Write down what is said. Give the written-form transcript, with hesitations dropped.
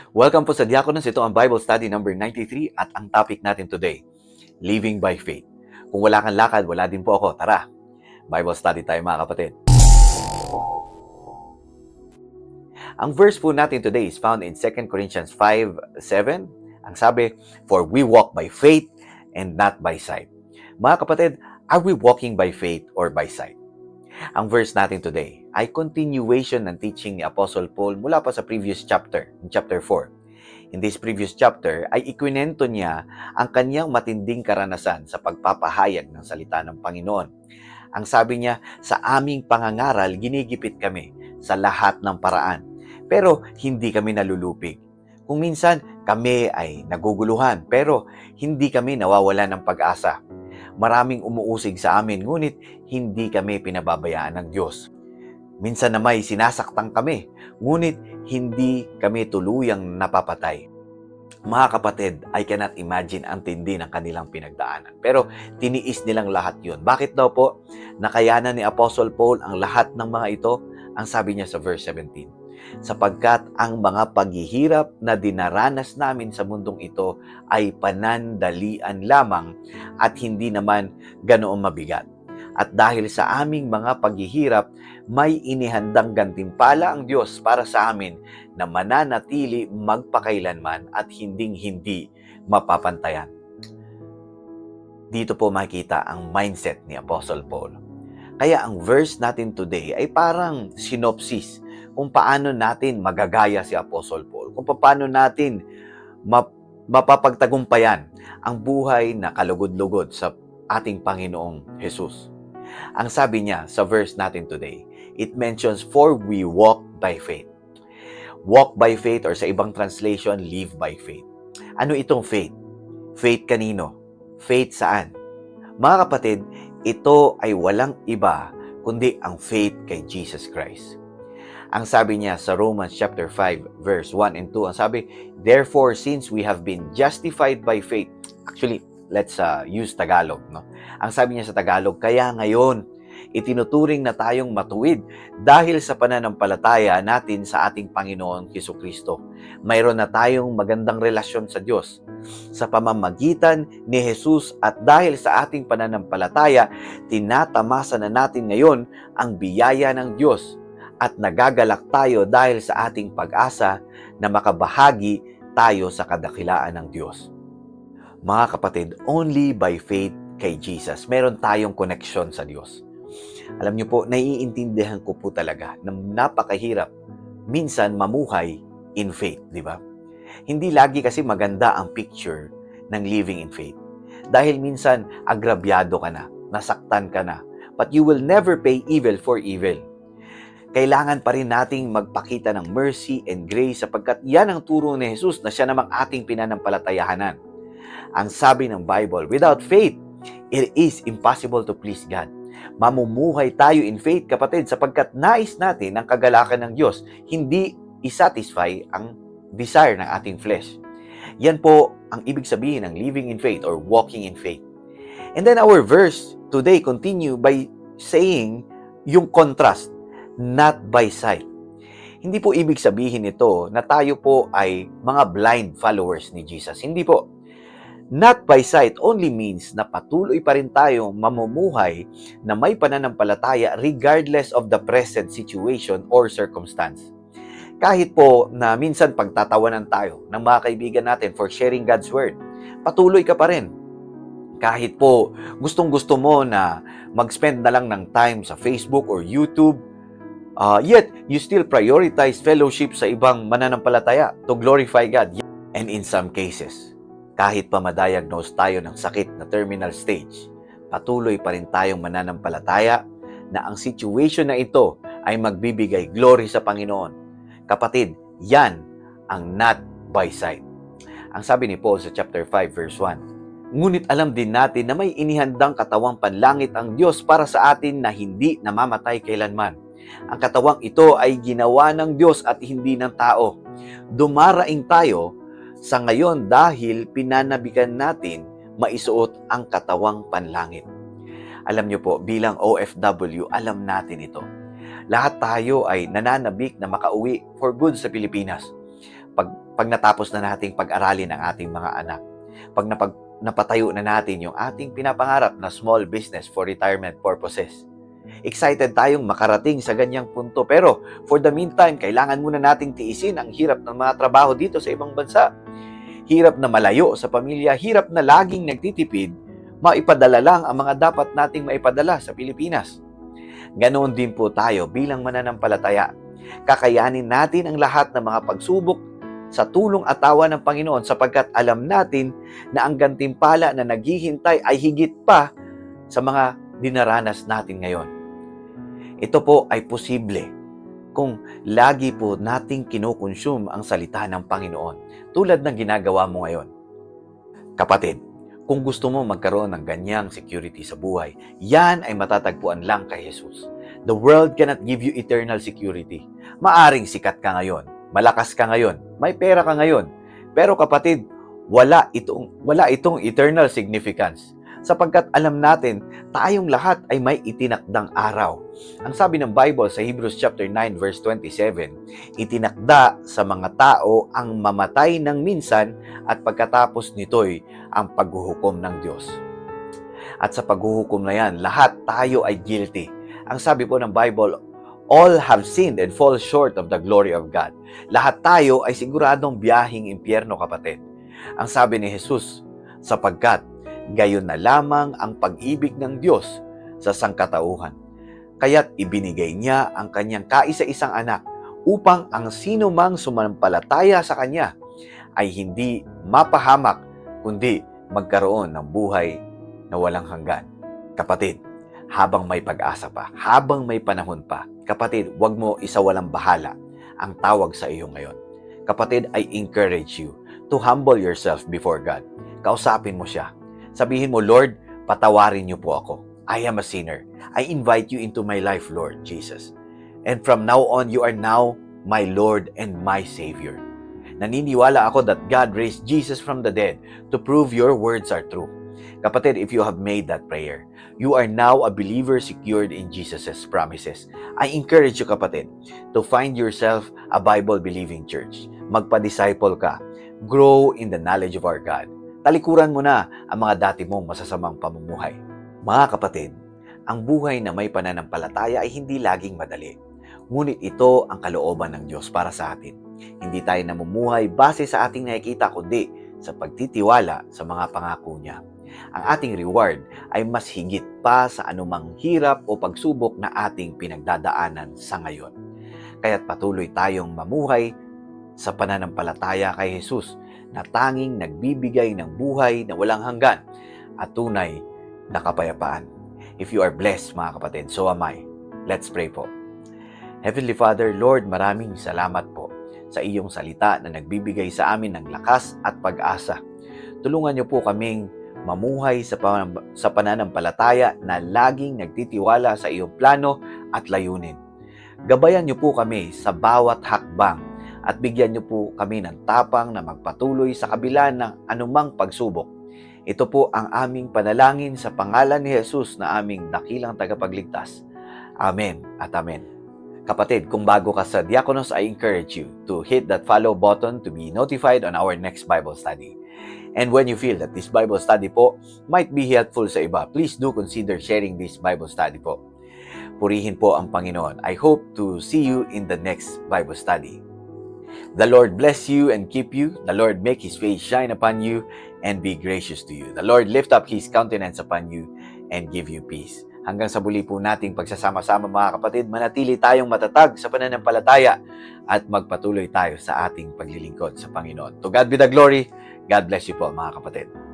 Welcome po sa Diakonos. Ito ang Bible Study number 93 at ang topic natin today, Living by Faith. Kung wala kang lakad, wala din po ako. Tara, Bible Study tayo mga kapatid. Ang verse po natin today is found in 2 Corinthians 5:7. Ang sabi, "For we walk by faith and not by sight." Mga kapatid, are we walking by faith or by sight? Ang verse natin today ay continuation ng teaching ni Apostle Paul mula pa sa previous chapter, in chapter 4. In this previous chapter ay ikwinento niya ang kanyang matinding karanasan sa pagpapahayag ng salita ng Panginoon. Ang sabi niya, sa aming pangangaral, ginigipit kami sa lahat ng paraan. Pero hindi kami nalulupig. Kung minsan, kami ay naguguluhan, pero hindi kami nawawala ng pag-asa. Maraming umuusig sa amin, ngunit hindi kami pinababayaan ng Diyos. Minsan na may sinasaktan kami, ngunit hindi kami tuluyang napapatay. Mga kapatid, I cannot imagine ang tindi ng kanilang pinagdaanan. Pero tiniis nilang lahat yun. Bakit daw po? Nakayanan ni Apostle Paul ang lahat ng mga ito? Ang sabi niya sa verse 17. Sapagkat ang mga paghihirap na dinaranas namin sa mundong ito ay panandalian lamang at hindi naman ganoon mabigat. At dahil sa aming mga paghihirap, may inihandang gantimpala ang Diyos para sa amin na mananatili magpakailanman at hinding-hindi mapapantayan. Dito po makikita ang mindset ni Apostle Paul. Kaya ang verse natin today ay parang synopsis kung paano natin magagaya si Apostle Paul, kung paano natin mapapagtagumpayan ang buhay na kalugod-lugod sa ating Panginoong Jesus. Ang sabi niya sa verse natin today, it mentions, "For we walk by faith." Walk by faith, or sa ibang translation, live by faith. Ano itong faith? Faith kanino? Faith saan? Mga kapatid, ito ay walang iba kundi ang faith kay Jesus Christ. Ang sabi niya sa Romans chapter 5 verse 1 and 2, ang sabi, "Therefore, since we have been justified by faith," actually, let's use Tagalog, no? Ang sabi niya sa Tagalog, kaya ngayon, itinuturing na tayong matuwid dahil sa pananampalataya natin sa ating Panginoon Jesucristo. Mayroon na tayong magandang relasyon sa Diyos sa pamamagitan ni Jesus, at dahil sa ating pananampalataya, tinatamasa na natin ngayon ang biyaya ng Diyos at nagagalak tayo dahil sa ating pag-asa na makabahagi tayo sa kadakilaan ng Diyos. Mga kapatid, only by faith kay Jesus, meron tayong connection sa Diyos. Alam niyo po, naiintindihan ko po talaga na napakahirap minsan mamuhay in faith, di ba? Hindi lagi kasi maganda ang picture ng living in faith. Dahil minsan, agrabyado ka na, nasaktan ka na, but you will never pay evil for evil. Kailangan pa rin nating magpakita ng mercy and grace sapagkat yan ang turo ni Jesus na siya namang ating pinanampalatayahanan. Ang sabi ng Bible, without faith, it is impossible to please God. Mamumuhay tayo in faith, kapatid, sapagkat nais natin ang kagalakan ng Diyos, hindi isatisfy ang desire ng ating flesh. Yan po ang ibig sabihin ng living in faith or walking in faith. And then our verse today continue by saying yung contrast, not by sight. Hindi po ibig sabihin ito na tayo po ay mga blind followers ni Jesus. Hindi po. Not by sight only means na patuloy pa rin tayong mamumuhay na may pananampalataya regardless of the present situation or circumstance. Kahit po na minsan pagtatawanan tayo ng mga kaibigan natin for sharing God's Word, patuloy ka pa rin. Kahit po gustong-gusto mo na mag-spend na lang ng time sa Facebook or YouTube, yet you still prioritize fellowship sa ibang mananampalataya to glorify God. And in some cases, kahit pa ma-diagnose tayo ng sakit na terminal stage, patuloy pa rin tayong mananampalataya na ang situation na ito ay magbibigay glory sa Panginoon. Kapatid, yan ang not by sight. Ang sabi ni Paul sa chapter 5 verse 1, "Ngunit alam din natin na may inihandang katawang panlangit ang Diyos para sa atin na hindi namamatay kailanman. Ang katawang ito ay ginawa ng Diyos at hindi ng tao. Dumaraing tayo sa ngayon dahil pinanabikan natin maisuot ang katawang panlangit." Alam niyo po, bilang OFW, alam natin ito. Lahat tayo ay nananabik na makauwi for good sa Pilipinas. pag natapos na nating pag-aralin ang ating mga anak, pag napatayo na natin yung ating pinapangarap na small business for retirement purposes. Excited tayong makarating sa ganyang punto, pero for the meantime, kailangan muna nating tiisin ang hirap ng mga trabaho dito sa ibang bansa. Hirap na malayo sa pamilya, hirap na laging nagtitipid, maipadala lang ang mga dapat nating maipadala sa Pilipinas. Ganoon din po tayo bilang mananampalataya. Kakayanin natin ang lahat ng mga pagsubok sa tulong at awa ng Panginoon sapagkat alam natin na ang gantimpala na naghihintay ay higit pa sa mga dinaranas natin ngayon. Ito po ay posible kung lagi po nating kinukonsume ang salita ng Panginoon tulad ng ginagawa mo ngayon. Kapatid, kung gusto mo magkaroon ng ganyang security sa buhay, yan ay matatagpuan lang kay Jesus. The world cannot give you eternal security. Maaring sikat ka ngayon, malakas ka ngayon, may pera ka ngayon. Pero kapatid, wala itong eternal significance. Sapagkat alam natin, tayong lahat ay may itinakdang araw. Ang sabi ng Bible sa Hebrews chapter 9 verse 27, itinakda sa mga tao ang mamatay ng minsan at pagkatapos nito'y ang paghuhukom ng Diyos. At sa paghuhukom na yan, lahat tayo ay guilty. Ang sabi po ng Bible, all have sinned and fall short of the glory of God. Lahat tayo ay siguradong biyahing impyerno, kapatid. Ang sabi ni Jesus, sapagkat gayon na lamang ang pag-ibig ng Diyos sa sangkatauhan. Kaya't ibinigay niya ang kanyang kaisa-isang anak upang ang sino mang sumampalataya sa kanya ay hindi mapahamak kundi magkaroon ng buhay na walang hanggan. Kapatid, habang may pag-asa pa, habang may panahon pa, kapatid, huwag mo isawalang bahala ang tawag sa iyo ngayon. Kapatid, I encourage you to humble yourself before God. Kausapin mo siya. Sabihin mo, Lord, patawarin niyo po ako. I am a sinner. I invite you into my life, Lord Jesus. And from now on, you are now my Lord and my Savior. Naniniwala ako that God raised Jesus from the dead to prove your words are true. Kapatid, if you have made that prayer, you are now a believer secured in Jesus' promises. I encourage you, kapatid, to find yourself a Bible-believing church. Magpa-disciple ka. Grow in the knowledge of our God. Talikuran mo na ang mga dati mong masasamang pamumuhay. Mga kapatid, ang buhay na may pananampalataya ay hindi laging madali. Ngunit ito ang kalooban ng Diyos para sa atin. Hindi tayo namumuhay base sa ating nakikita kundi sa pagtitiwala sa mga pangako niya. Ang ating reward ay mas higit pa sa anumang hirap o pagsubok na ating pinagdadaanan sa ngayon. Kaya't patuloy tayong mamuhay sa pananampalataya kay Jesus na tanging nagbibigay ng buhay na walang hanggan at tunay na kapayapaan. If you are blessed, mga kapatid, so am I. Let's pray po. Heavenly Father, Lord, maraming salamat po sa iyong salita na nagbibigay sa amin ng lakas at pag-asa. Tulungan niyo po kaming mamuhay sa pananampalataya na laging nagtitiwala sa iyong plano at layunin. Gabayan niyo po kami sa bawat hakbang at bigyan niyo po kami ng tapang na magpatuloy sa kabila ng anumang pagsubok. Ito po ang aming panalangin sa pangalan ni Jesus na aming dakilang tagapagligtas. Amen at amen. Kapatid, kung bago ka sa Diakonos, I encourage you to hit that follow button to be notified on our next Bible study. And when you feel that this Bible study po might be helpful sa iba, please do consider sharing this Bible study po. Purihin po ang Panginoon. I hope to see you in the next Bible study. The Lord bless you and keep you. The Lord make His face shine upon you and be gracious to you. The Lord lift up His countenance upon you and give you peace. Hanggang sa muli po nating pagsasama-sama, mga kapatid, manatili tayong matatag sa pananampalataya at magpatuloy tayo sa ating paglilingkod sa Panginoon. To God be the glory. God bless you po, mga kapatid.